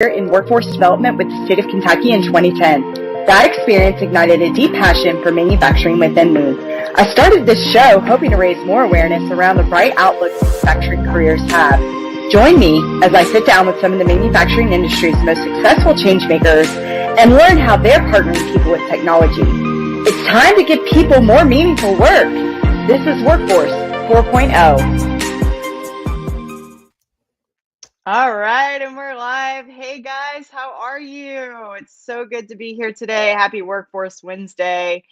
in workforce development with the state of Kentucky in 2010. That experience ignited a deep passion for manufacturing within me. I started this show hoping to raise more awareness around the bright outlook manufacturing careers have. Join me as I sit down with some of the manufacturing industry's most successful changemakers and learn how they're partnering people with technology. It's time to give people more meaningful work. This is Workforce 4.0. All right, and we're live. Hey guys, how are you? It's so good to be here today. Happy Workforce Wednesday.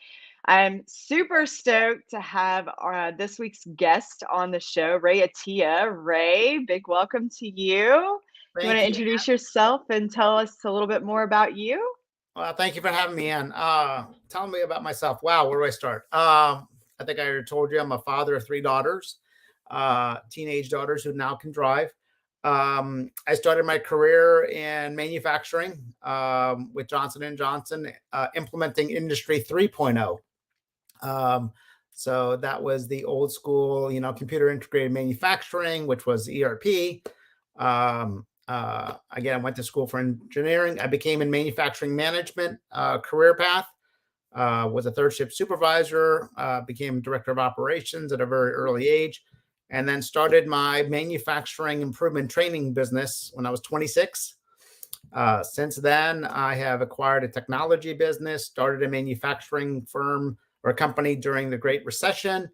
I'm super stoked to have this week's guest on the show, Ray Attiyah. Ray, big welcome to you. You want to introduce yourself and tell us a little bit more about you? Well, thank you for having me in. Tell me about myself. Wow, where do I start? I think I already told you I'm a father of 3 daughters, teenage daughters who now can drive. I started my career in manufacturing with Johnson & Johnson, implementing Industry 3.0. So that was the old school, computer integrated manufacturing, which was ERP. Again, I went to school for engineering. I became in manufacturing management career path, was a third shift supervisor, became director of operations at a very early age, and then started my manufacturing improvement training business when I was 26. Since then, I have acquired a technology business, started a manufacturing firm or a company during the Great Recession,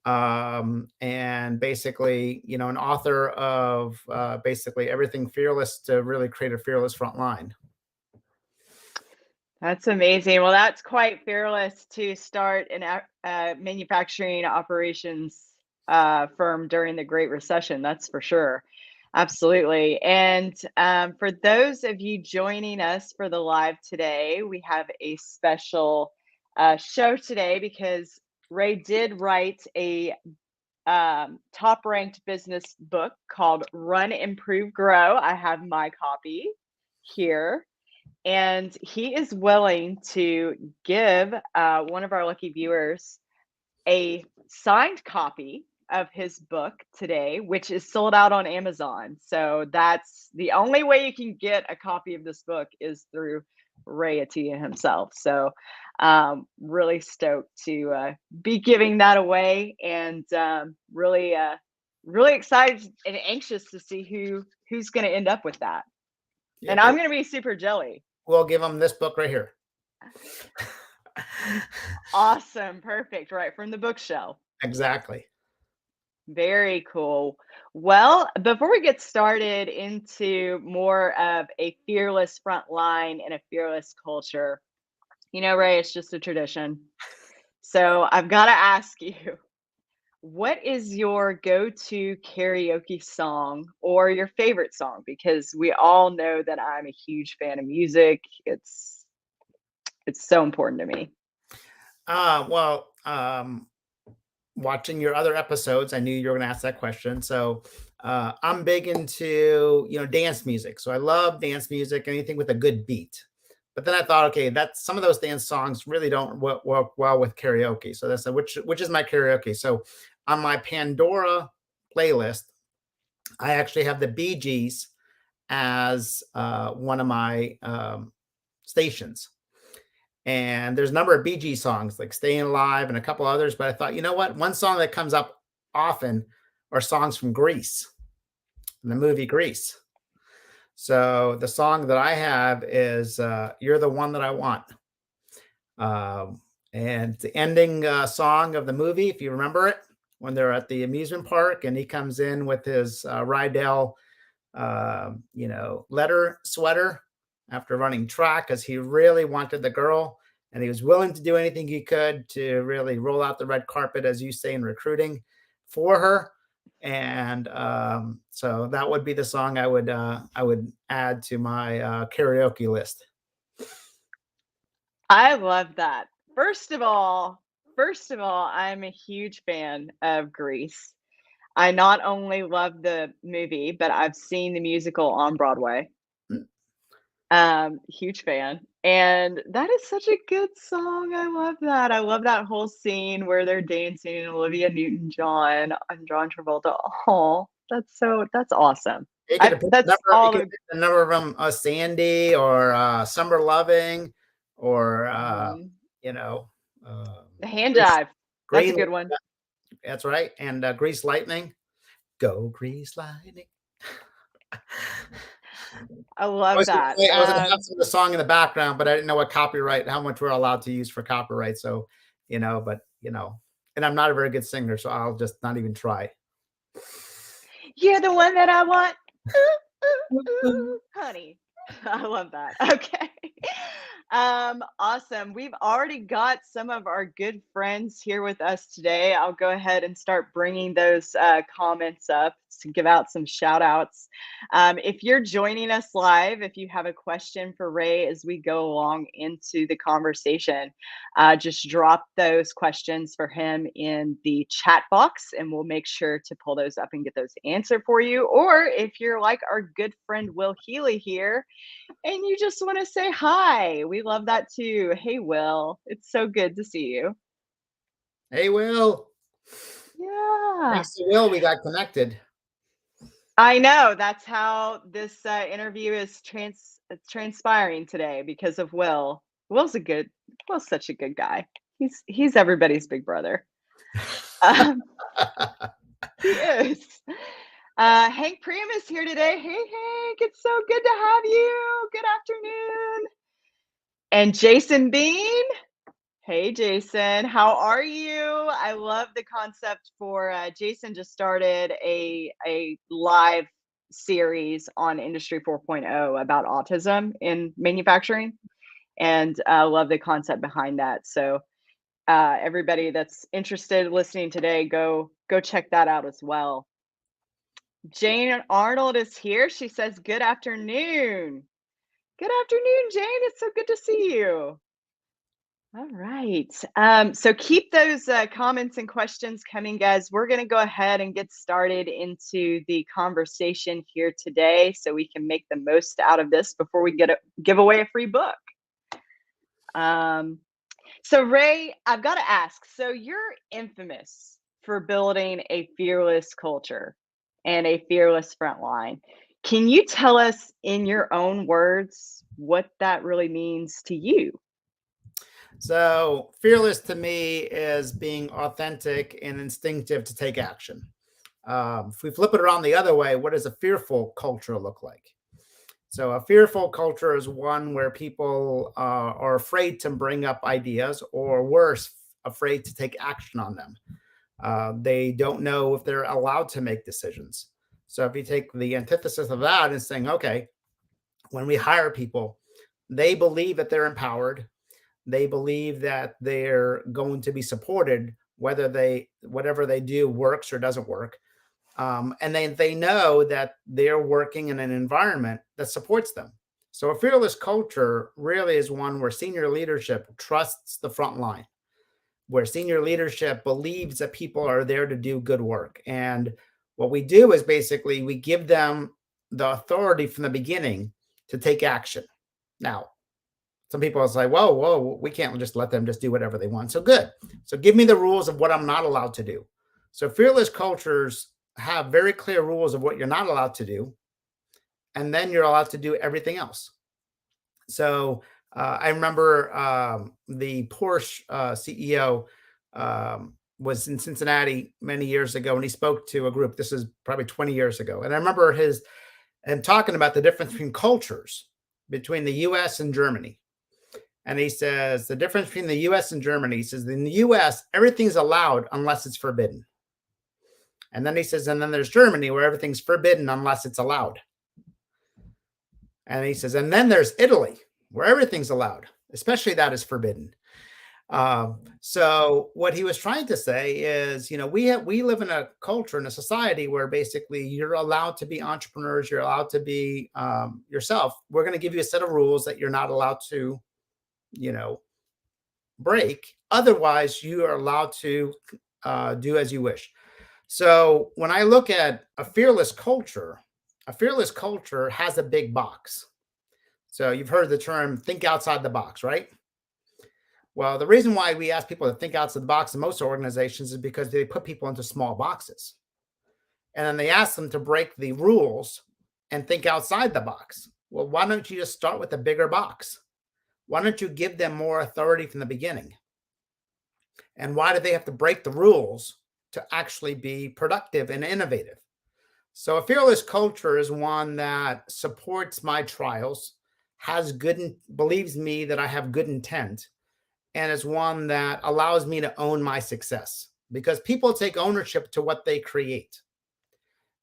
and basically, an author of basically everything fearless to really create a fearless front line. That's amazing. Well, that's quite fearless to start a manufacturing operations firm during the Great Recession. That's for sure. Absolutely. And for those of you joining us for the live today, we have a special show today because Ray did write a top-ranked business book called Run, Improve, Grow. I have my copy here. And he is willing to give one of our lucky viewers a signed copy of his book today, which is sold out on Amazon. So that's the only way you can get a copy of this book is through Ray Attiyah himself. So really stoked to be giving that away, and really excited and anxious to see who's going to end up with that. Yeah, and I'm going to be super jelly. We'll give them this book right here. Awesome. Perfect. Right from the bookshelf. Exactly. Very cool. Well, before we get started into more of a fearless front line and a fearless culture, Ray, it's just a tradition. So I've got to ask you, what is your go-to karaoke song or your favorite song? Because we all know that I'm a huge fan of music. It's so important to me. Watching your other episodes, I knew you were going to ask that question. So I'm big into, dance music. So I love dance music, anything with a good beat. But then I thought, okay, some of those dance songs really don't work well with karaoke. So that's which is my karaoke. So on my Pandora playlist, I actually have the Bee Gees as one of my stations. And there's a number of Bee Gees songs like Staying Alive and a couple others. But I thought, you know what? One song that comes up often are songs from Grease, in the movie Grease. So the song that I have is You're the One That I Want. And the ending song of the movie, if you remember it, when they're at the amusement park and he comes in with his Rydell, leather sweater after running track because he really wanted the girl and he was willing to do anything he could to really roll out the red carpet, as you say, in recruiting for her. And so that would be the song I would add to my karaoke list. I love that. First of all, I'm a huge fan of Grease. I not only love the movie, but I've seen the musical on Broadway. Huge fan. And that is such a good song. I love that. I love that whole scene where they're dancing, Olivia Newton-John and John Travolta. Oh, That's awesome. You could have picked That's all a number of them, Sandy or Summer Loving or, you know, the hand Grease, jive. That's a good one. That's right. And Grease Lightning. Go Grease Lightning. I love that. I was announcing the song in the background, but I didn't know what copyright, how much we're allowed to use for copyright. So, and I'm not a very good singer, so I'll just not even try. You're the one that I want. Ooh, ooh, ooh, honey. I love that. Okay. Awesome. We've already got some of our good friends here with us today. I'll go ahead and start bringing those comments up to give out some shout outs. If you're joining us live, if you have a question for Ray as we go along into the conversation, just drop those questions for him in the chat box and we'll make sure to pull those up and get those answered for you. Or if you're like our good friend Will Healy here, and you just want to say hi. We love that too. Hey, Will. It's so good to see you. Hey, Will. Yeah. Thanks to Will, we got connected. I know. That's how this interview is transpiring today because of Will. Will's such a good guy. He's everybody's big brother. He is. Hank Priam is here today. Hey, Hank, it's so good to have you. Good afternoon. And Jason Bean. Hey, Jason, how are you? I love the concept for Jason just started a live series on Industry 4.0 about autism in manufacturing, and I love the concept behind that. So everybody that's interested listening today, go check that out as well. Jane Arnold is here. She says, good afternoon. Good afternoon, Jane. It's so good to see you. All right. So keep those comments and questions coming, guys. We're going to go ahead and get started into the conversation here today so we can make the most out of this before we give away a free book. So Ray, I've got to ask, so you're infamous for building a fearless culture and a fearless front line. Can you tell us in your own words what that really means to you? So fearless to me is being authentic and instinctive to take action. If we flip it around the other way, what does a fearful culture look like? So a fearful culture is one where people are afraid to bring up ideas, or worse, afraid to take action on them. They don't know if they're allowed to make decisions. So if you take the antithesis of that and saying, okay, when we hire people, they believe that they're empowered. They believe that they're going to be supported, whatever they do works or doesn't work. And they know that they're working in an environment that supports them. So a fearless culture really is one where senior leadership trusts the front line, where senior leadership believes that people are there to do good work. And what we do is basically we give them the authority from the beginning to take action. Now, some people are like, whoa, we can't just let them just do whatever they want. So good. So give me the rules of what I'm not allowed to do. So fearless cultures have very clear rules of what you're not allowed to do. And then you're allowed to do everything else. So I remember the Porsche CEO was in Cincinnati many years ago, and he spoke to a group. This is probably 20 years ago. And I remember him talking about the difference between cultures between the US and Germany. And he says the difference between the US and Germany, he says in the US, everything's allowed unless it's forbidden. And then he says, and then there's Germany where everything's forbidden unless it's allowed. And he says, and then there's Italy where everything's allowed, especially that is forbidden. So what he was trying to say is, we live in a culture, in a society where basically you're allowed to be entrepreneurs. You're allowed to be yourself. We're going to give you a set of rules that you're not allowed to, break. Otherwise, you are allowed to do as you wish. So when I look at a fearless culture has a big box. So you've heard the term think outside the box, right? Well, the reason why we ask people to think outside the box in most organizations is because they put people into small boxes. And then they ask them to break the rules and think outside the box. Well, why don't you just start with a bigger box? Why don't you give them more authority from the beginning? And why do they have to break the rules to actually be productive and innovative? So a fearless culture is one that supports my trials, has believes me that I have good intent, and is one that allows me to own my success, because people take ownership to what they create.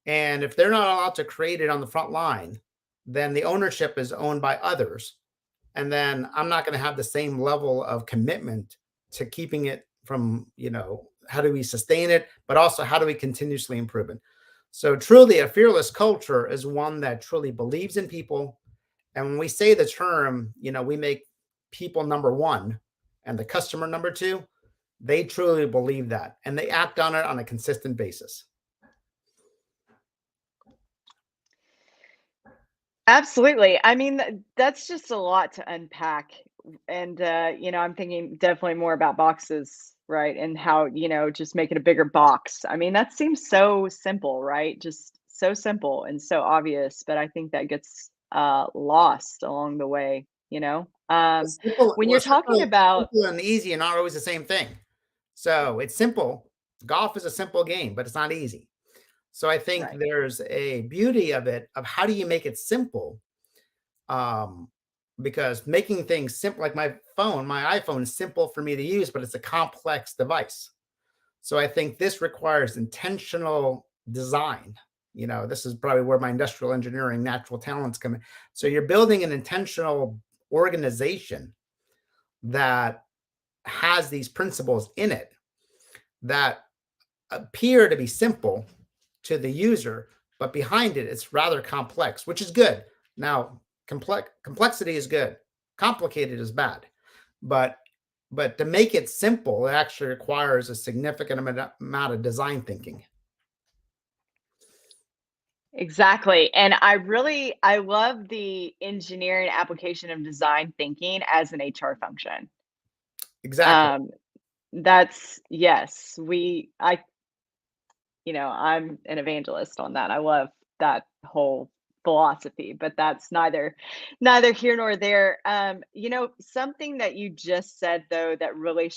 And if they're not allowed to create it on the front line, then the ownership is owned by others. And then I'm not going to have the same level of commitment to keeping it from, how do we sustain it, but also how do we continuously improve it? So truly a fearless culture is one that truly believes in people. And when we say the term, we make people number one and the customer number two, they truly believe that and they act on it on a consistent basis. Absolutely. I mean, that's just a lot to unpack. And, I'm thinking definitely more about boxes, right? And how, just make it a bigger box. I mean, that seems so simple, right? Just so simple and so obvious. But I think that gets lost along the way, when you're talking about. Simple and easy are not always the same thing. So it's simple. Golf is a simple game, but it's not easy. So I think Right. there's a beauty of it, of how do you make it simple? Because making things simple, like my iPhone is simple for me to use, but it's a complex device. So I think this requires intentional design. This is probably where my industrial engineering natural talents come in. So you're building an intentional organization that has these principles in it that appear to be simple to the user, but behind it, it's rather complex, which is good. Now, complexity is good. Complicated is bad. But to make it simple, it actually requires a significant amount of design thinking. Exactly. And I love the engineering application of design thinking as an HR function. Exactly. Um, that's yes, I'm an evangelist on that. I love that whole philosophy, but that's neither here nor there. Something that you just said though that really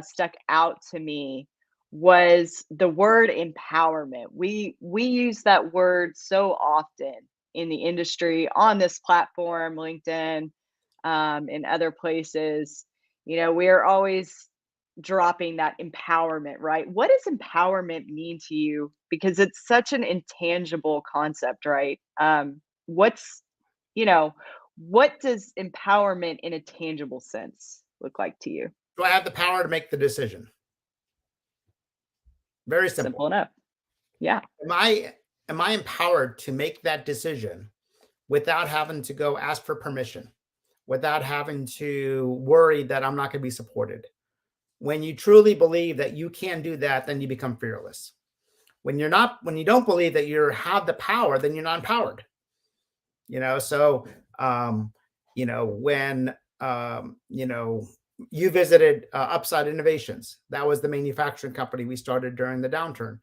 stuck out to me was the word empowerment. We use that word so often in the industry, on this platform, LinkedIn, in other places. We're always dropping that empowerment, right? What does empowerment mean to you? Because it's such an intangible concept, right? What's, you know, what does empowerment in a tangible sense look like to you? Do I have the power to make the decision? Very simple. Simple enough. Yeah. Am I empowered to make that decision without having to go ask for permission, without having to worry that I'm not going to be supported? When you truly believe that you can do that, then you become fearless. When you don't believe that you have the power, then you're not empowered. So when you visited Upside Innovations, that was the manufacturing company we started during the downturn.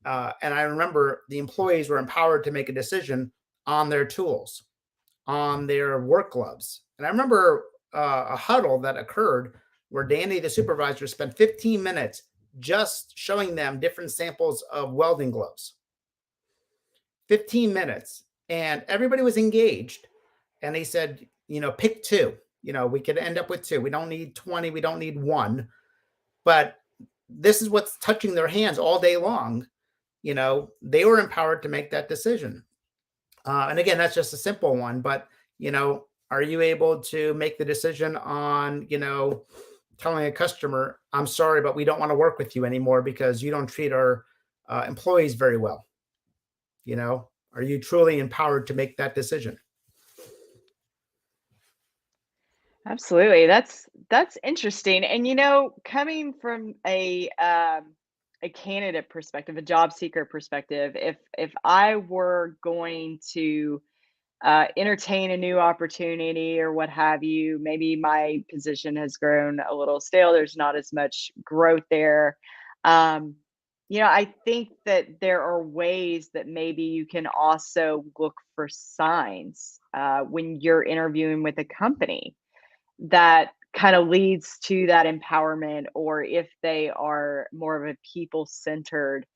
And I remember the employees were empowered to make a decision on their tools, on their work gloves. And I remember a huddle that occurred where Danny, the supervisor, spent 15 minutes just showing them different samples of welding gloves. 15 minutes. And everybody was engaged. And he said, pick two. We could end up with two. We don't need 20. We don't need one. But this is what's touching their hands all day long. They were empowered to make that decision. And again, that's just a simple one. But, are you able to make the decision on, telling a customer, I'm sorry, but we don't want to work with you anymore because you don't treat our employees very well? Are you truly empowered to make that decision? Absolutely. That's interesting. And coming from a candidate perspective, a job seeker perspective, if I were going to entertain a new opportunity or what have you, maybe my position has grown a little stale. There's not as much growth there. Um, I think that there are ways that maybe you can also look for signs when you're interviewing with a company that kind of leads to that empowerment, or if they are more of a people centered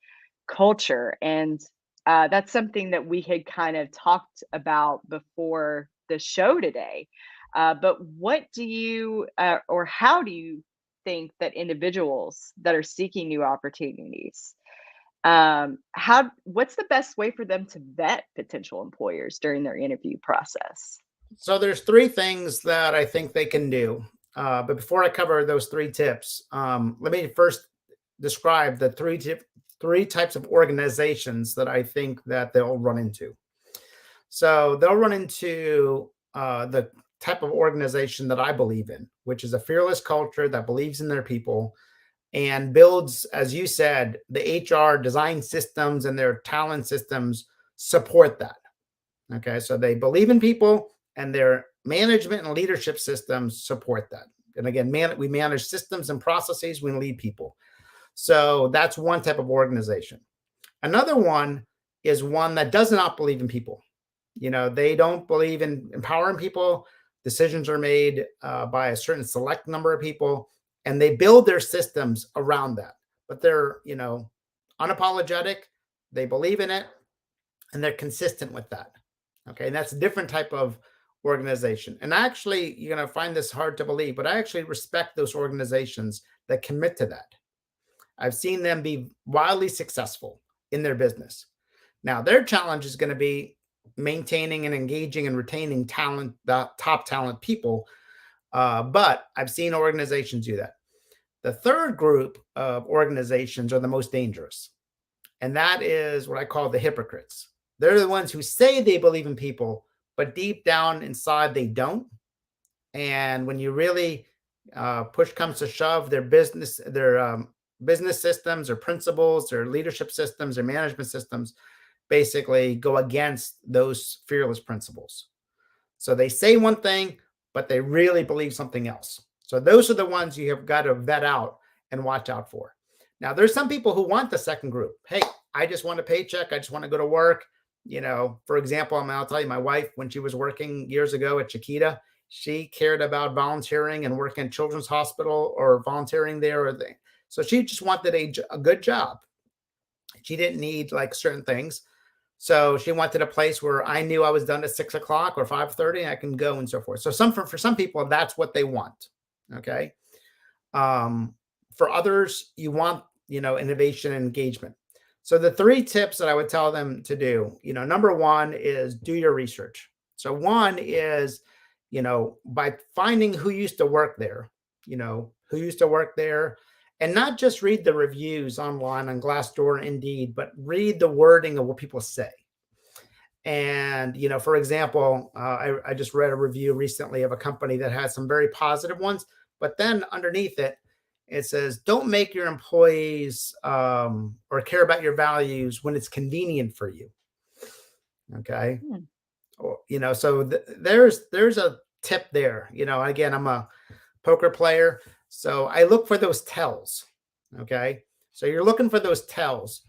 culture. And that's something that we had kind of talked about before the show today. But what do you, or how do you think that individuals that are seeking new opportunities, what's the best way for them to vet potential employers during their interview process? So there's three things that I think they can do. But before I cover those three tips, let me first describe the three types of organizations that I think that they'll run into. So they'll run into the type of organization that I believe in, which is a fearless culture that believes in their people and builds, as you said, the HR design systems and their talent systems support that. Okay, so they believe in people and their management and leadership systems support that. And again, we manage systems and processes, we lead people. So that's one type of organization. Another one is one that does not believe in people. They don't believe in empowering people. Decisions are made by a certain select number of people, and they build their systems around that. But they're, unapologetic. They believe in it, and they're consistent with that. Okay, and that's a different type of organization. And actually, you're going to find this hard to believe, but I actually respect those organizations that commit to that. I've seen them be wildly successful in their business. Now, their challenge is going to be maintaining and engaging and retaining talent, top talent people. But I've seen organizations do that. The third group of organizations are the most dangerous. And that is what I call the hypocrites. They're the ones who say they believe in people, but deep down inside they don't. And when you really push comes to shove, their business systems, their principles, their leadership systems, their management systems basically go against those fearless principles. So they say one thing, but they really believe something else. So those are the ones you have got to vet out and watch out for. Now, there's some people who want the second group. Hey, I just want a paycheck. I just want to go to work. For example, I'll tell you, my wife, when she was working years ago at Chiquita, she cared about volunteering and working in Children's Hospital or volunteering there. So she just wanted a good job. She didn't need like certain things. So she wanted a place where I knew I was done at 6 o'clock or 5:30, I can go and so forth. So for some people, that's what they want. Okay. For others, you want, innovation and engagement. So the three tips that I would tell them to do, number one is do your research. So one is, by finding who used to work there, and not just read the reviews online on Glassdoor and Indeed, but read the wording of what people say. And, for example, I just read a review recently of a company that had some very positive ones, but then underneath it, it says, don't make your employees or care about your values when it's convenient for you. Okay. Or, so there's a tip there. Again, I'm a poker player, so I look for those tells. Okay. So you're looking for those tells.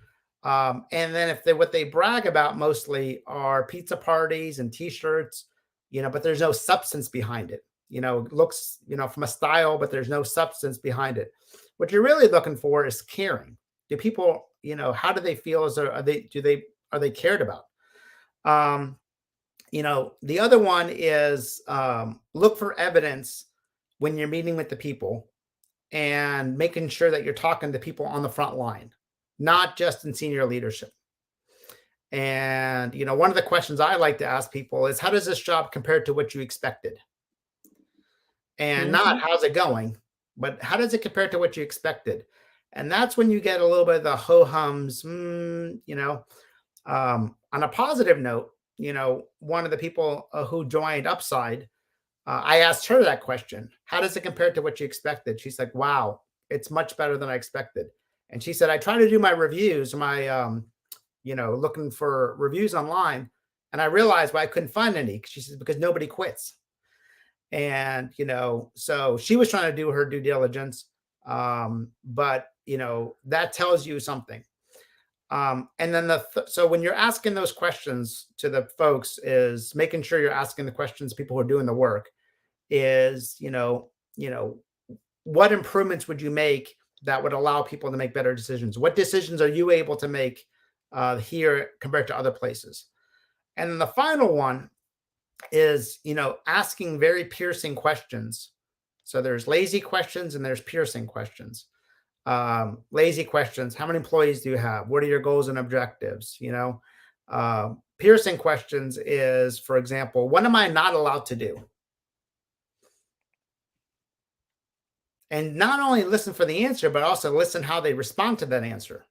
And then what they brag about mostly are pizza parties and t-shirts, but there's no substance behind it. Looks, from a style, but there's no substance behind it. What you're really looking for is caring. Do people, how do they feel? Are they cared about? The other one is look for evidence when you're meeting with the people and making sure that you're talking to people on the front line, not just in senior leadership. And, one of the questions I like to ask people is, how does this job compare to what you expected? And not how's it going, but how does it compare to what you expected? And that's when you get a little bit of the ho-hums, on a positive note, one of the people who joined Upside, I asked her that question. How does it compare to what you expected? She's like, wow, it's much better than I expected. And she said, I try to do my reviews, looking for reviews online. And I realized why I couldn't find any. She says, because nobody quits. And, so she was trying to do her due diligence. But, that tells you something. And then so when you're asking those questions to the folks, is making sure you're asking the questions people who are doing the work is, what improvements would you make that would allow people to make better decisions? What decisions are you able to make here compared to other places? And then the final one is, asking very piercing questions. So there's lazy questions and there's piercing questions. Lazy questions: how many employees do you have? What are your goals and objectives? Piercing questions is, for example, what am I not allowed to do? And not only listen for the answer, but also listen how they respond to that answer.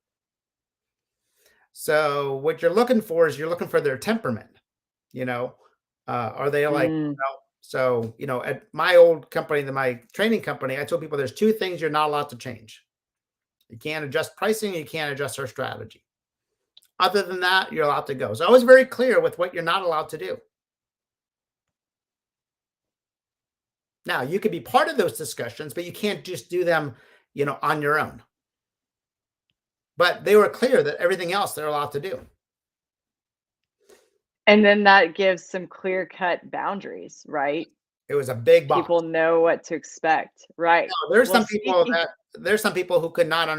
So what you're looking for is you're looking for their temperament. Are they like, so, at my old company, my training company, I told people there's two things you're not allowed to change. You can't adjust pricing. You can't adjust our strategy. Other than that, you're allowed to go. So I was very clear with what you're not allowed to do. Now, you could be part of those discussions, but you can't just do them, on your own. But they were clear that everything else they're allowed to do. And then that gives some clear-cut boundaries, right? It was a big box. People know what to expect, right? No, there's some people who could not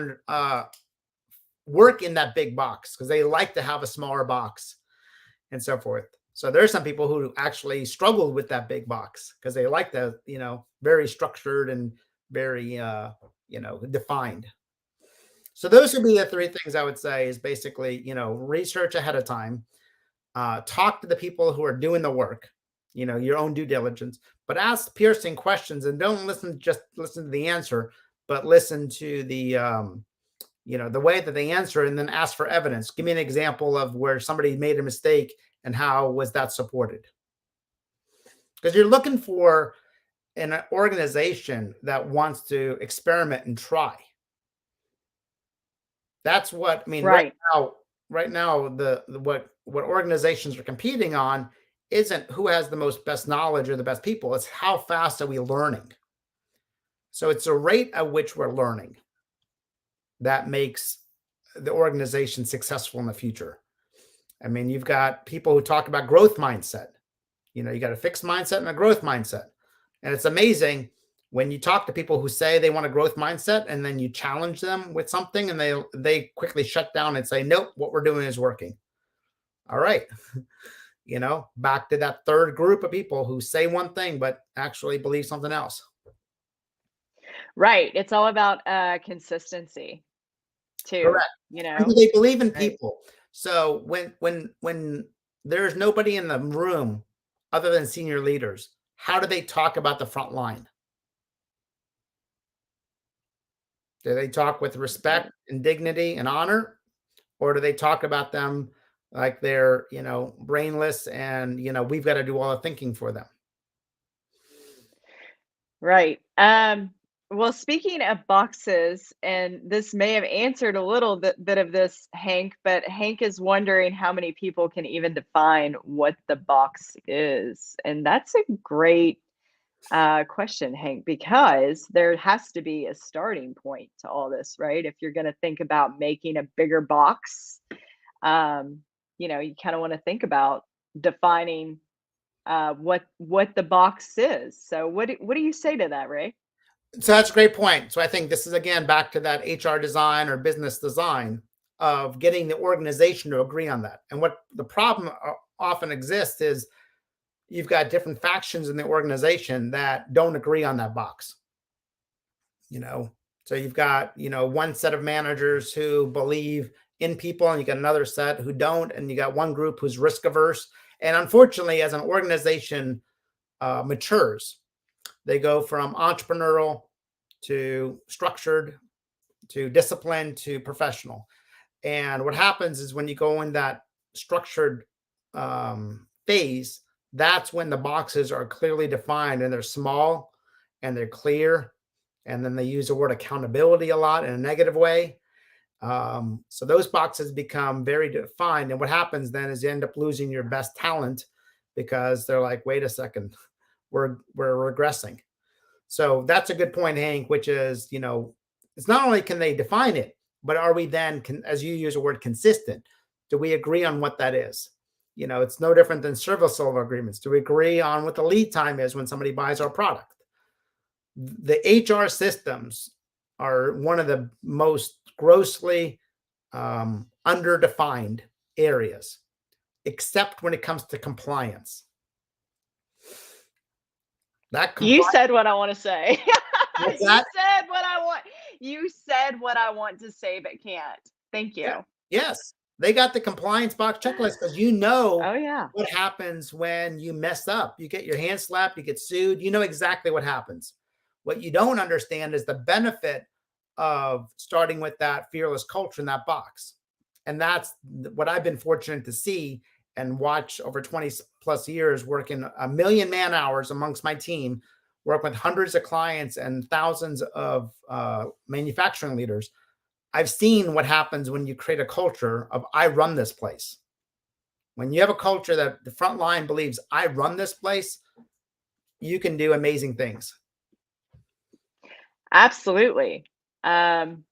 work in that big box because they like to have a smaller box and so forth. So there's some people who actually struggled with that big box because they like the, very structured and very, defined. So those would be the three things I would say is basically, research ahead of time, talk to the people who are doing the work, your own due diligence, but ask piercing questions and don't just listen to the answer, but listen to the, the way that they answer and then ask for evidence. Give me an example of where somebody made a mistake and how was that supported? Because you're looking for an organization that wants to experiment and try. That's what I mean. Right. Right now, what organizations are competing on isn't who has the best knowledge or the best people. It's how fast are we learning. So it's a rate at which we're learning that makes the organization successful in the future. I mean, you've got people who talk about growth mindset. You got a fixed mindset and a growth mindset. And it's amazing when you talk to people who say they want a growth mindset and then you challenge them with something and they quickly shut down and say, nope, what we're doing is working. All right. Back to that third group of people who say one thing, but actually believe something else. Right. It's all about consistency too. Correct. And they believe in people. So when there's nobody in the room other than senior leaders, how do they talk about the front line? Do they talk with respect and dignity and honor? Or do they talk about them like they're, brainless and, we've got to do all the thinking for them? Right. Well, speaking of boxes, and this may have answered a little bit of this, Hank, but Hank is wondering how many people can even define what the box is. And that's a great question, Hank, because there has to be a starting point to all this, right? If you're going to think about making a bigger box, you kind of want to think about defining what the box is. So what do you say to that, Ray? So that's a great point. So I think this is, again, back to that HR design or business design of getting the organization to agree on that. And what the problem often exists is you've got different factions in the organization that don't agree on that box. So you've got, one set of managers who believe in people and you got another set who don't. And you got one group who's risk averse. And unfortunately, as an organization matures, they go from entrepreneurial to structured to disciplined to professional. And what happens is when you go in that structured phase, that's when the boxes are clearly defined and they're small and they're clear. And then they use the word accountability a lot in a negative way. So those boxes become very defined. And what happens then is you end up losing your best talent because they're like, wait a second, we're regressing. So that's a good point, Hank, which is, it's not only can they define it, but are we then, as you use the word consistent, do we agree on what that is? It's no different than service level agreements. Do we agree on what the lead time is when somebody buys our product? The HR systems are one of the most grossly underdefined areas, except when it comes to compliance. You said what I want to say. You said what I want to say, but can't. Thank you. Yeah. Yes. They got the compliance box checklist because Oh, yeah. what happens when you mess up. You get your hand slapped, you get sued. You know exactly what happens. What you don't understand is the benefit of starting with that fearless culture in that box. And that's what I've been fortunate to see and watch over 20 plus years, working 1 million man hours amongst my team, work with hundreds of clients and thousands of manufacturing leaders. I've seen what happens when you create a culture of I run this place. When you have a culture that the front line believes I run this place, you can do amazing things. Absolutely. And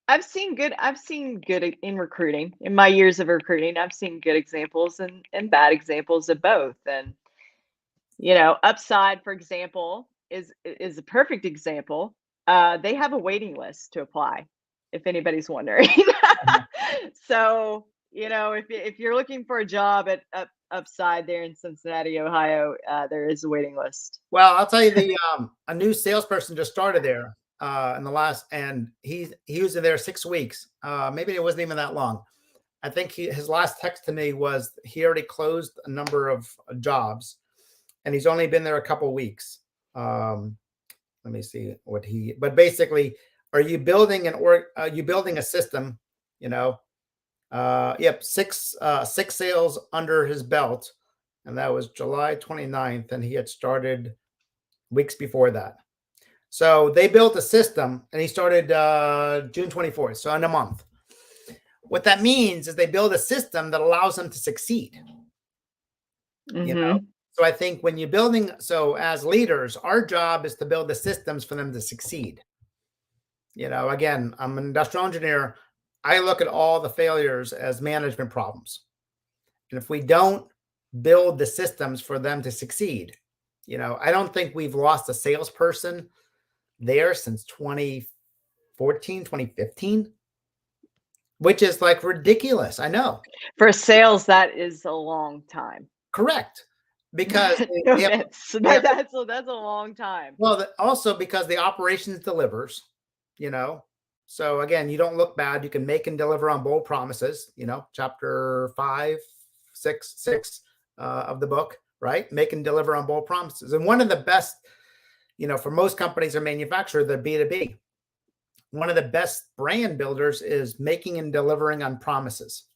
I've seen good in recruiting. In my years of recruiting, I've seen good examples and bad examples of both. And Upside, for example, is a perfect example. They have a waiting list to apply, if anybody's wondering. So, if you're looking for a job at Upside there in Cincinnati, Ohio, there is a waiting list. Well, I'll tell you, a new salesperson just started there in the last, and he was in there 6 weeks. Maybe it wasn't even that long. I think his last text to me was he already closed a number of jobs, and he's only been there a couple weeks. Let me see but basically, are you building a system? Yep, six sales under his belt, and that was July 29th, and he had started weeks before that. So they built a system, and he started June 24th, so in a month. What that means is they build a system that allows them to succeed. Mm-hmm. So I think when you're building, as leaders, our job is to build the systems for them to succeed. Again, I'm an industrial engineer. I look at all the failures as management problems. And if we don't build the systems for them to succeed, I don't think we've lost a salesperson there since 2014, 2015, which is like ridiculous. I know. For sales, that is a long time. Correct. Because that's a long time. Well, also because the operations delivers, So again, you don't look bad. You can make and deliver on bold promises, chapter 5, 6 of the book, right? Make and deliver on bold promises. And one of the best, for most companies or manufacturers, they're B2B. One of the best brand builders is making and delivering on promises.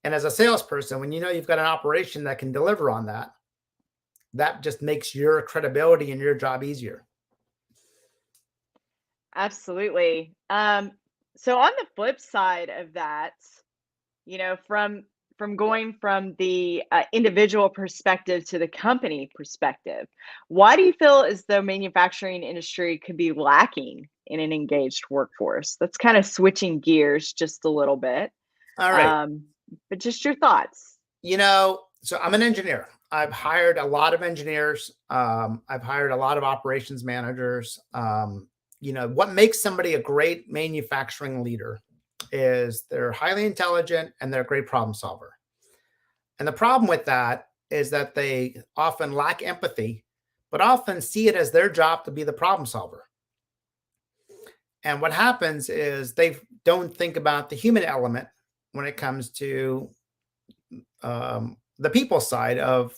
And as a salesperson, when you've got an operation that can deliver on that, that just makes your credibility and your job easier. Absolutely. So on the flip side of that, from going from the individual perspective to the company perspective, why do you feel as though manufacturing industry could be lacking in an engaged workforce? That's kind of switching gears just a little bit. All right. But just your thoughts. So I'm an engineer. I've hired a lot of engineers. I've hired a lot of operations managers. What makes somebody a great manufacturing leader is they're highly intelligent and they're a great problem solver. And the problem with that is that they often lack empathy, but often see it as their job to be the problem solver. And what happens is they don't think about the human element when it comes to the people side of,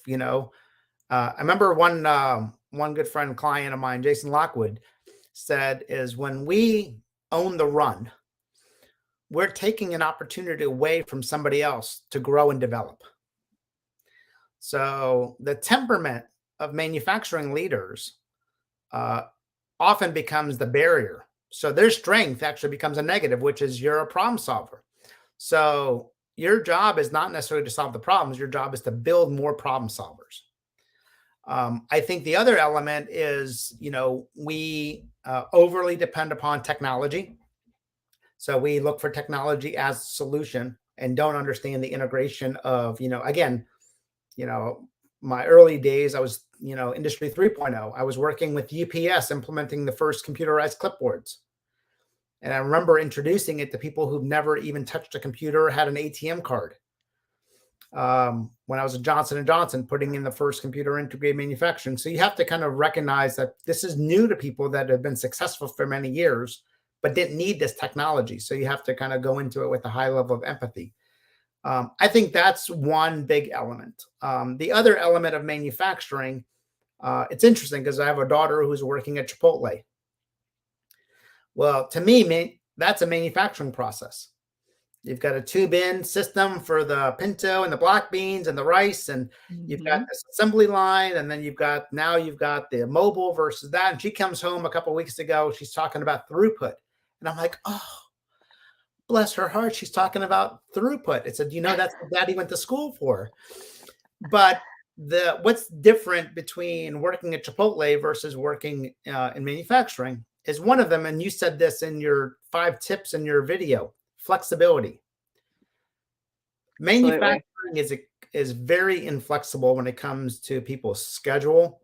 I remember one good friend, client of mine, Jason Lockwood, said is when we own the run, we're taking an opportunity away from somebody else to grow and develop. So the temperament of manufacturing leaders often becomes the barrier. So their strength actually becomes a negative, which is you're a problem solver. So your job is not necessarily to solve the problems. Your job is to build more problem solvers. I think the other element is, we overly depend upon technology. So we look for technology as a solution and don't understand the integration of, again, my early days, I was, industry 3.0. I was working with UPS implementing the first computerized clipboards. And I remember introducing it to people who've never even touched a computer or had an ATM card. When I was at Johnson & Johnson, putting in the first computer integrated manufacturing. So you have to kind of recognize that this is new to people that have been successful for many years, but didn't need this technology. So you have to kind of go into it with a high level of empathy. I think that's one big element. The other element of manufacturing, it's interesting because I have a daughter who's working at Chipotle. Well, to me, that's a manufacturing process. You've got a tube-in system for the pinto and the black beans and the rice, and you've got this assembly line, and then you've got the mobile versus that. And she comes home a couple of weeks ago. She's talking about throughput, and I'm like, oh, bless her heart. She's talking about throughput. It said, that's what Daddy went to school for. But what's different between working at Chipotle versus working in manufacturing is one of them, and you said this in your 5 tips in your video. Flexibility. Manufacturing is very inflexible when it comes to people's schedule.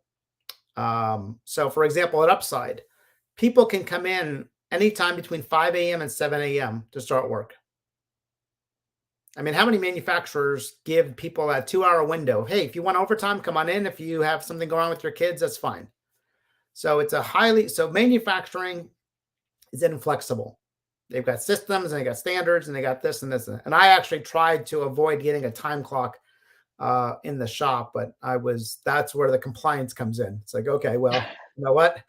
So, for example, at Upside, people can come in anytime between 5 a.m. and 7 a.m. to start work. I mean, how many manufacturers give people a 2-hour window? Hey, if you want overtime, come on in. If you have something going on with your kids, that's fine. So so manufacturing is inflexible. They've got systems and they got standards and they got this and this. And I actually tried to avoid getting a time clock in the shop, but that's where the compliance comes in. It's like, okay, well, you know what?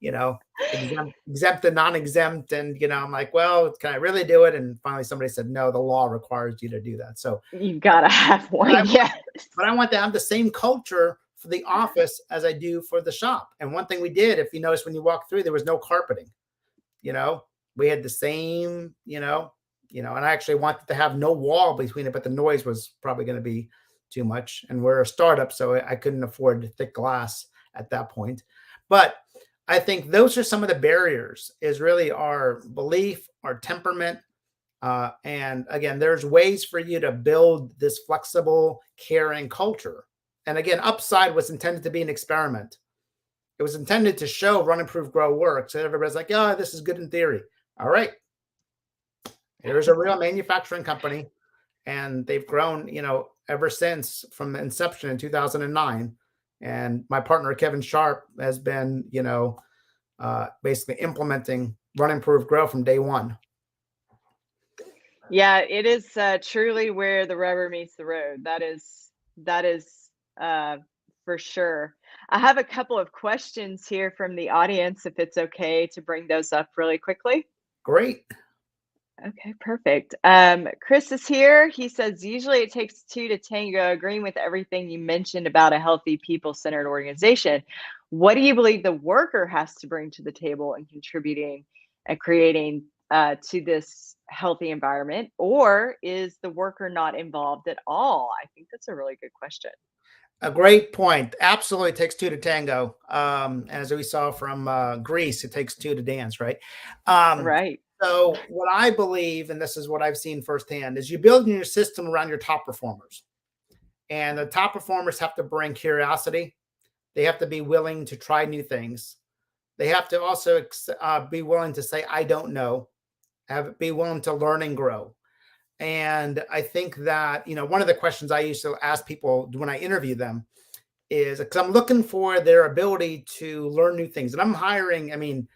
Exempt and non-exempt. And, I'm like, well, can I really do it? And finally somebody said, no, the law requires you to do that. So you've got to have one. Yes. But I want to have the same culture for the office as I do for the shop. And one thing we did, if you notice, when you walk through, there was no carpeting, we had the same, and I actually wanted to have no wall between it, but the noise was probably going to be too much. And we're a startup, so I couldn't afford thick glass at that point. But I think those are some of the barriers, is really our belief, our temperament. And again, there's ways for you to build this flexible, caring culture. And again, Upside was intended to be an experiment. It was intended to show Run, Improve, Grow works. And everybody's like, oh, this is good in theory. All right. Here's a real manufacturing company. And they've grown, ever since, from the inception in 2009. And my partner, Kevin Sharp, has been, basically implementing Run, Improve, Grow from day one. Yeah, it is truly where the rubber meets the road. That is for sure. I have a couple of questions here from the audience, if it's okay to bring those up really quickly. Great. Okay, perfect. Chris is here. He says, usually it takes 2 to tango, agreeing with everything you mentioned about a healthy, people-centered organization. What do you believe the worker has to bring to the table in contributing and creating to this healthy environment? Or is the worker not involved at all? I think that's a really good question. A great point. Absolutely takes 2 to tango. As we saw from Greece, it takes 2 to dance, right? Right. So what I believe, and this is what I've seen firsthand, is you build your system around your top performers. And the top performers have to bring curiosity. They have to be willing to try new things. They have to also be willing to say, I don't know, be willing to learn and grow. And I think that, one of the questions I used to ask people when I interview them is, because I'm looking for their ability to learn new things. And I'm hiring,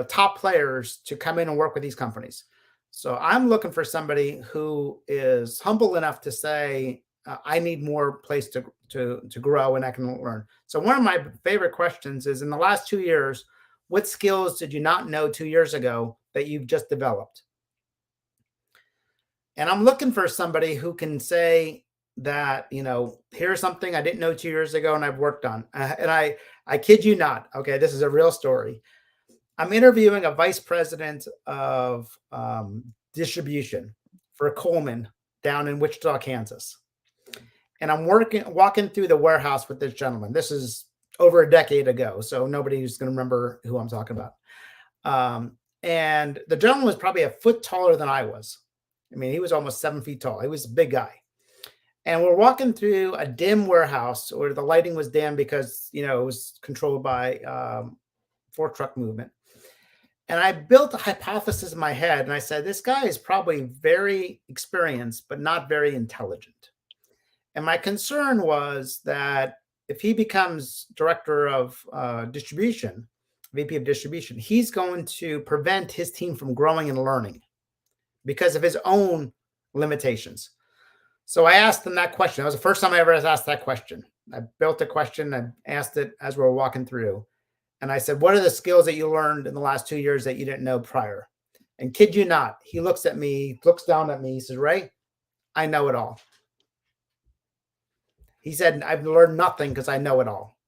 top players to come in and work with these companies. So I'm looking for somebody who is humble enough to say, I need more place to grow and I can learn. So one of my favorite questions is, in the last 2 years, what skills did you not know 2 years ago that you've just developed? And I'm looking for somebody who can say that, here's something I didn't know 2 years ago and I've worked on. And I kid you not. Okay, this is a real story. I'm interviewing a vice president of distribution for Coleman down in Wichita, Kansas. And I'm walking through the warehouse with this gentleman. This is over a decade ago, so nobody's going to remember who I'm talking about. And the gentleman was probably a foot taller than I was. I mean, he was almost 7 feet tall. He was a big guy. And we're walking through a dim warehouse where the lighting was dim because, it was controlled by fork truck movement. And I built a hypothesis in my head. And I said, this guy is probably very experienced, but not very intelligent. And my concern was that if he becomes director of distribution, VP of distribution, he's going to prevent his team from growing and learning because of his own limitations. So I asked him that question. That was the first time I ever asked that question. I built a question. I asked it as we were walking through. And I said, what are the skills that you learned in the last 2 years that you didn't know prior? And kid you not, he looks at me, looks down at me. He says, Ray, I know it all. He said, I've learned nothing because I know it all.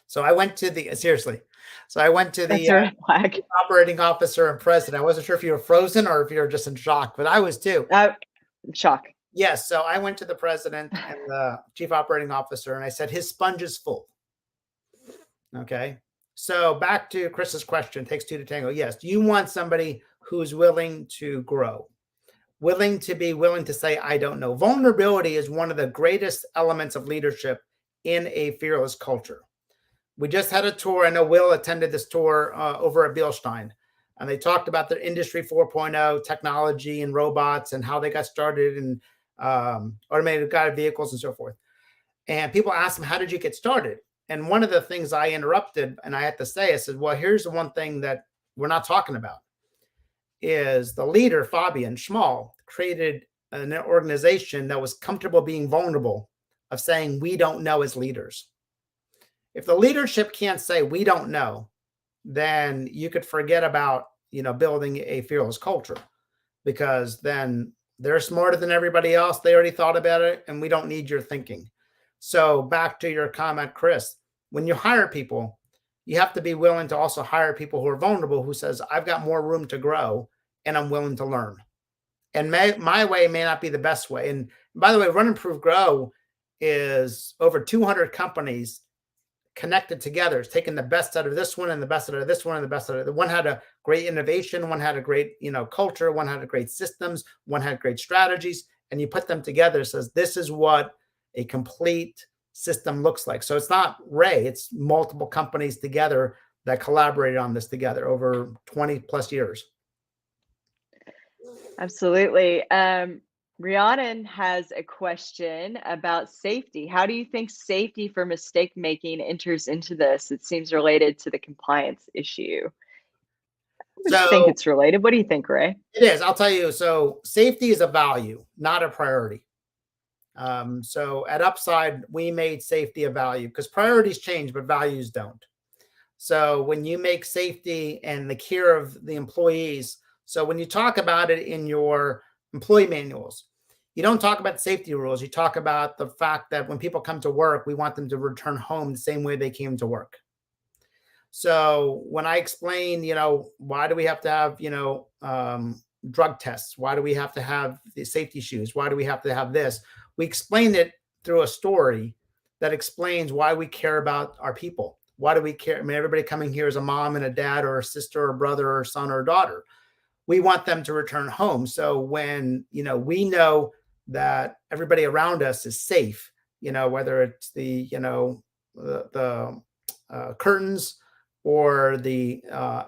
So I went to the, seriously. So I went to the operating officer and president. I wasn't sure if you were frozen or if you were just in shock, but I was too. Shock. Yes. So I went to the president and the chief operating officer and I said, his sponge is full. Okay. So back to Chris's question, takes two to tango. Yes. You want somebody who's willing to grow, willing to say, I don't know. Vulnerability is one of the greatest elements of leadership in a fearless culture. We just had a tour. I know Will attended this tour over at Bilstein, and they talked about their Industry 4.0 technology and robots and how they got started in automated guided vehicles and so forth. And people asked them, how did you get started? And one of the things I interrupted and I had to say, I said, well, here's the one thing that we're not talking about is the leader, Fabian Schmal, created an organization that was comfortable being vulnerable, of saying, we don't know as leaders. If the leadership can't say, we don't know, then you could forget about, building a fearless culture, because then they're smarter than everybody else. They already thought about it, and we don't need your thinking. So back to your comment, Chris, when you hire people, you have to be willing to also hire people who are vulnerable, who says, I've got more room to grow and I'm willing to learn. And my way may not be the best way. And by the way, Run, Improve, Grow is over 200 companies connected together. It's taking the best out of this one and the best out of this one and the best out of the one. Had a great innovation, one had a great, culture, one had a great systems, one had great strategies, and you put them together. It says, this is what a complete system looks like. So it's not Ray, it's multiple companies together that collaborated on this together over 20 plus years. Absolutely. Rhiannon has a question about safety. How do you think safety for mistake making enters into this? It seems related to the compliance issue. I think it's related. What do you think, Ray? It is. I'll tell you. So safety is a value, not a priority. So at Upside, we made safety a value because priorities change, but values don't. So when you make safety and the care of the employees, so when you talk about it in your employee manuals, you don't talk about safety rules. You talk about the fact that when people come to work, we want them to return home the same way they came to work. So when I explain, why do we have to have, drug tests? Why do we have to have the safety shoes? Why do we have to have this? We explain it through a story that explains why we care about our people. Why do we care? I mean, everybody coming here is a mom and a dad or a sister or brother or son or daughter. We want them to return home. So when, we know that everybody around us is safe, whether it's the curtains or the,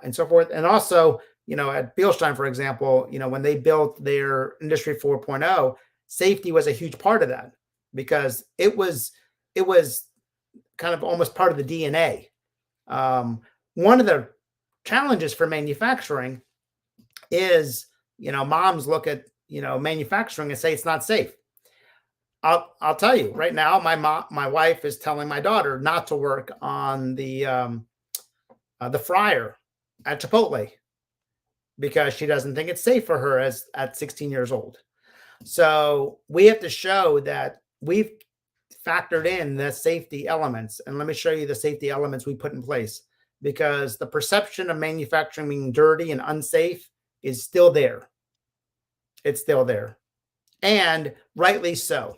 and so forth. And also, at Bilstein, for example, when they built their Industry 4.0, safety was a huge part of that because it was kind of almost part of the DNA. One of the challenges for manufacturing is, moms look at, manufacturing and say it's not safe. I'll tell you right now, my wife is telling my daughter not to work on the fryer at Chipotle because she doesn't think it's safe for her at 16 years old. So we have to show that we've factored in the safety elements. And let me show you the safety elements we put in place, because the perception of manufacturing being dirty and unsafe is still there. It's still there. And rightly so,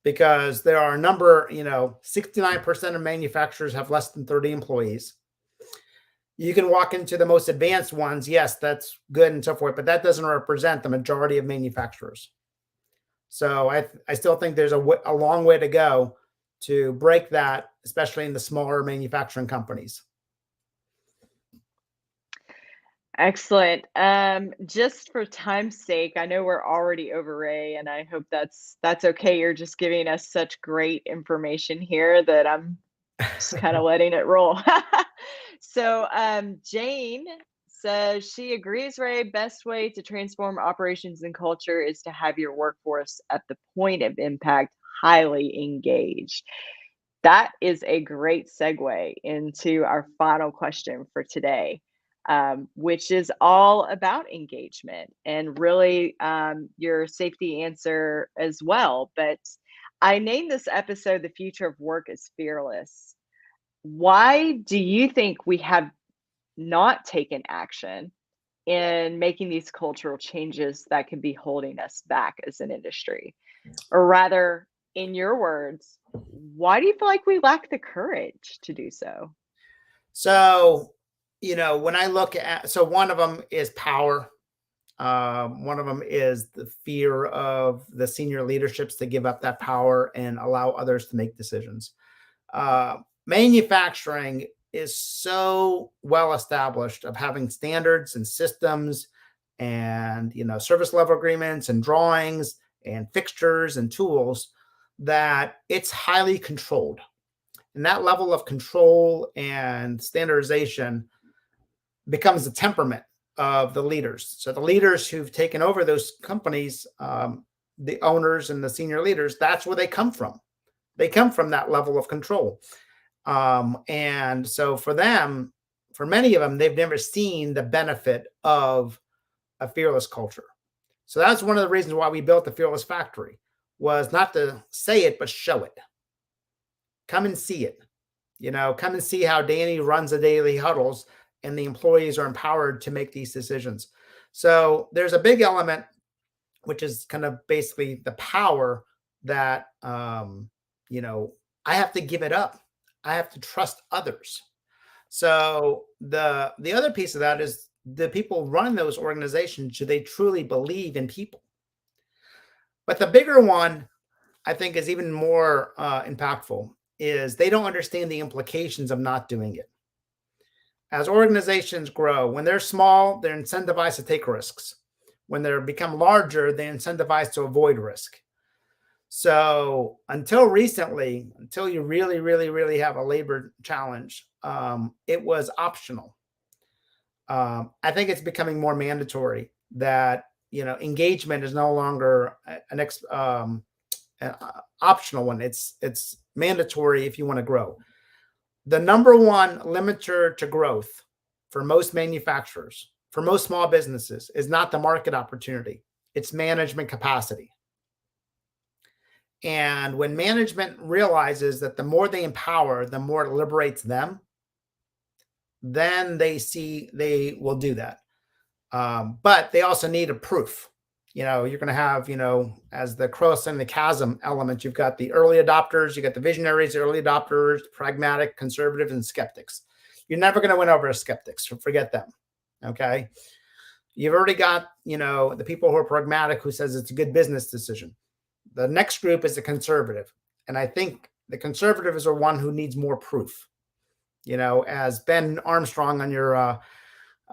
because there are a number, 69% of manufacturers have less than 30 employees. You can walk into the most advanced ones. Yes, that's good and so forth, but that doesn't represent the majority of manufacturers. So I still think there's a long way to go to break that, especially in the smaller manufacturing companies. Excellent. Just for time's sake, I know we're already over, Ray, and I hope that's okay. You're just giving us such great information here that I'm just kind of letting it roll. So, Jane says she agrees, Ray, best way to transform operations and culture is to have your workforce at the point of impact highly engaged. That is a great segue into our final question for today, which is all about engagement and really your safety answer as well. But I named this episode The Future of Work is Fearless. Why do you think we have not taken action in making these cultural changes that could be holding us back as an industry? Or rather, in your words, why do you feel like we lack the courage to do so? So, when I look at, so one of them is power. One of them is the fear of the senior leaderships to give up that power and allow others to make decisions. Manufacturing is so well established of having standards and systems and service level agreements and drawings and fixtures and tools that it's highly controlled. And that level of control and standardization becomes the temperament of the leaders. So the leaders who've taken over those companies, the owners and the senior leaders, that's where they come from. They come from that level of control. And so for them, for many of them, they've never seen the benefit of a fearless culture. So that's one of the reasons why we built the Fearless Factory, was not to say it, but show it. Come and see it. Come and see how Danny runs the daily huddles and the employees are empowered to make these decisions. So there's a big element, which is kind of basically the power that, I have to give it up. I have to trust others. So the other piece of that is the people running those organizations, do they truly believe in people? But the bigger one, I think, is even more impactful, is they don't understand the implications of not doing it. As organizations grow, when they're small, they're incentivized to take risks. When they become larger, they're incentivized to avoid risk. So until recently, until you really, really, really have a labor challenge, it was optional. I think it's becoming more mandatory that, engagement is no longer an optional one. It's mandatory if you want to grow. The number one limiter to growth for most manufacturers, for most small businesses, is not the market opportunity. It's management capacity. And when management realizes that the more they empower, the more it liberates them, then they will do that. But they also need a proof. You're going to have, as the crossing the chasm element, you've got the early adopters, you got the visionaries, the early adopters, pragmatic, conservative, and skeptics. You're never going to win over skeptics. So forget them. Okay. You've already got, the people who are pragmatic, who says it's a good business decision. The next group is the conservative. And I think the conservative is the one who needs more proof. As Ben Armstrong on your,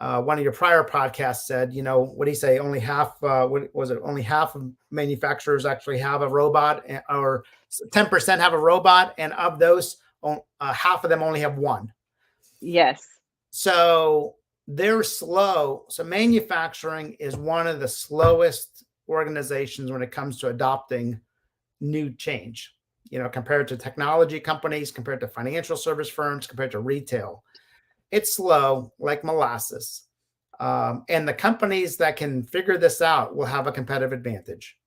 one of your prior podcasts said, what do you say? Only half, what was it? Only half of manufacturers actually have a robot, or 10% have a robot. And of those, half of them only have one. Yes. So they're slow. So manufacturing is one of the slowest organizations when it comes to adopting new change, compared to technology companies, compared to financial service firms, compared to retail. It's slow, like molasses. And the companies that can figure this out will have a competitive advantage.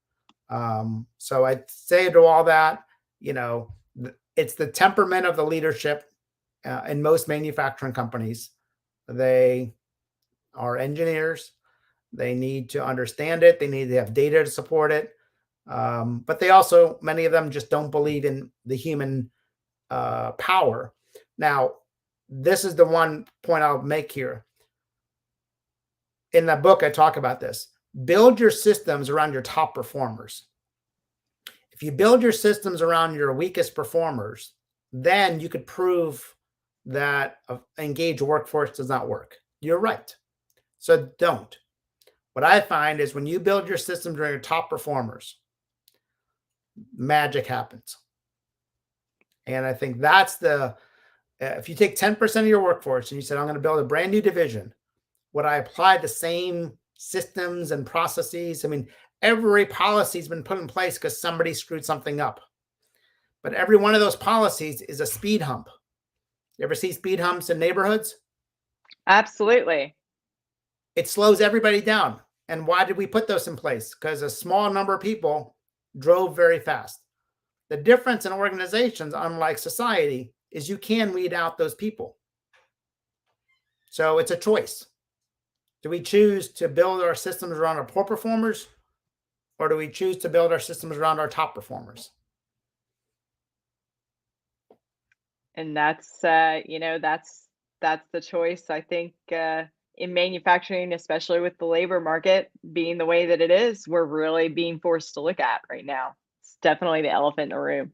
So I'd say to all that, it's the temperament of the leadership in most manufacturing companies. They are engineers. They need to understand it. They need to have data to support it. But they also, many of them just don't believe in the human power. Now, this is the one point I'll make here. In the book, I talk about this. Build your systems around your top performers. If you build your systems around your weakest performers, then you could prove that an engaged workforce does not work. You're right. So don't. What I find is when you build your systems around your top performers, magic happens. And I think that's if you take 10% of your workforce and you said, I'm going to build a brand new division, would I apply the same systems and processes? I mean, every policy has been put in place because somebody screwed something up. But every one of those policies is a speed hump. You ever see speed humps in neighborhoods? Absolutely. It slows everybody down. And why did we put those in place? Because a small number of people drove very fast. The difference in organizations, unlike society, is you can weed out those people. So it's a choice. Do we choose to build our systems around our poor performers, or do we choose to build our systems around our top performers? And that's the choice. I think in manufacturing, especially with the labor market being the way that it is, we're really being forced to look at right now. It's definitely the elephant in the room.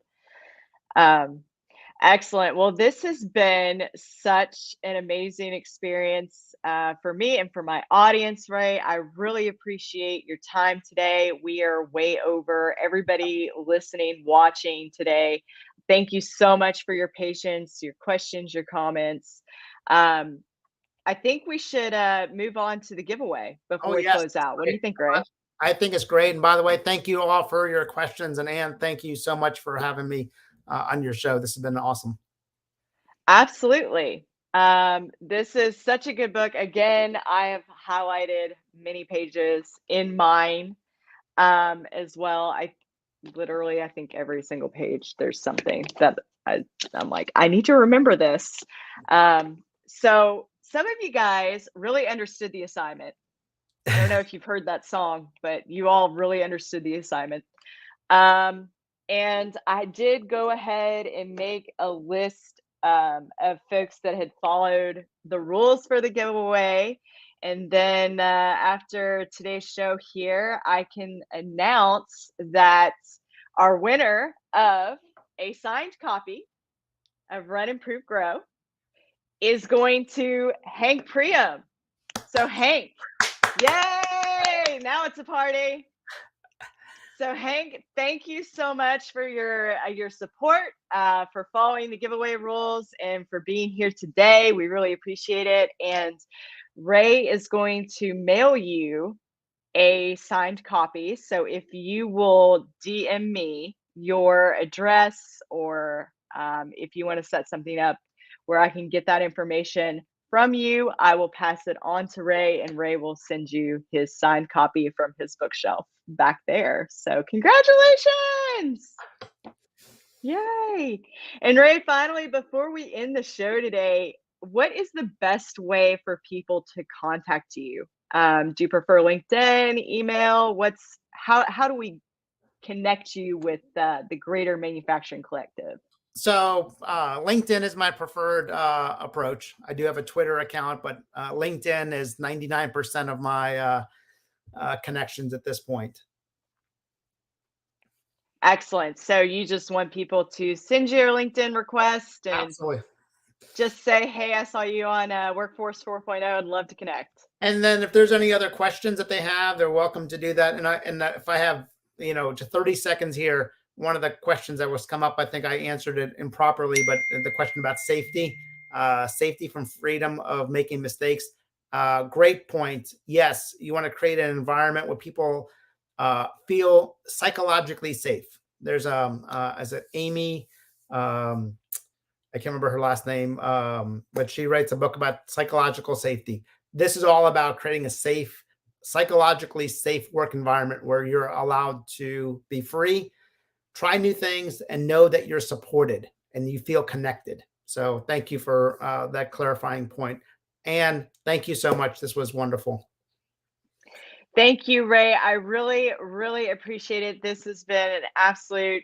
Excellent. Well, this has been such an amazing experience for me and for my audience, Ray. I really appreciate your time today. We are way over. Everybody listening, watching today, thank you so much for your patience, your questions, your comments. I think we should move on to the giveaway before we close out. What do you think, Ray? I think it's great. And by the way, thank you all for your questions. And Ann, thank you so much for having me on your show. This has been awesome. Absolutely. This is such a good book. Again, I have highlighted many pages in mine as well. I think every single page, there's something that I'm like, I need to remember this. So some of you guys really understood the assignment. I don't know if you've heard that song, but you all really understood the assignment. And I did go ahead and make a list of folks that had followed the rules for the giveaway. And then after today's show here, I can announce that our winner of a signed copy of Run, Improve, Grow is going to Hank Priam. So Hank, yay! Now it's a party. So Hank, thank you so much for your support, for following the giveaway rules, and for being here today. We really appreciate it. And Ray is going to mail you a signed copy. So if you will DM me your address, or if you want to set something up where I can get that information from you, I will pass it on to Ray, and Ray will send you his signed copy from his bookshelf back there. So congratulations. Yay. And Ray, finally, before we end the show today, what is the best way for people to contact you? Do you prefer LinkedIn, email? How do we connect you with the Greater Manufacturing Collective? So LinkedIn is my preferred approach. I do have a Twitter account, but LinkedIn is 99% of my connections at this point. Excellent. So you just want people to send you your LinkedIn request and Absolutely. Just say, hey, I saw you on Workforce 4.0. I'd love to connect. And then if there's any other questions that they have, they're welcome to do that. And if I have, to 30 seconds here, one of the questions that was come up, I think I answered it improperly, but the question about safety from freedom of making mistakes. Great point. Yes, you want to create an environment where people feel psychologically safe. There's as an Amy, I can't remember her last name, but she writes a book about psychological safety. This is all about creating a safe, psychologically safe work environment where you're allowed to be free, try new things, and know that you're supported and you feel connected. So thank you for that clarifying point. And thank you so much. This was wonderful. Thank you, Ray. I really, really appreciate it. This has been an absolute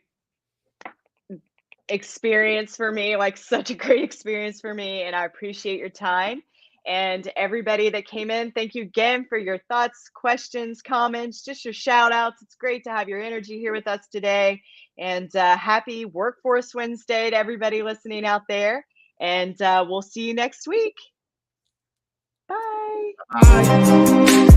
experience for me, like such a great experience for me. And I appreciate your time. And everybody that came in, thank you again for your thoughts, questions, comments, just your shout outs. It's great to have your energy here with us today. And happy Workforce Wednesday to everybody listening out there. And we'll see you next week. Bye. Bye.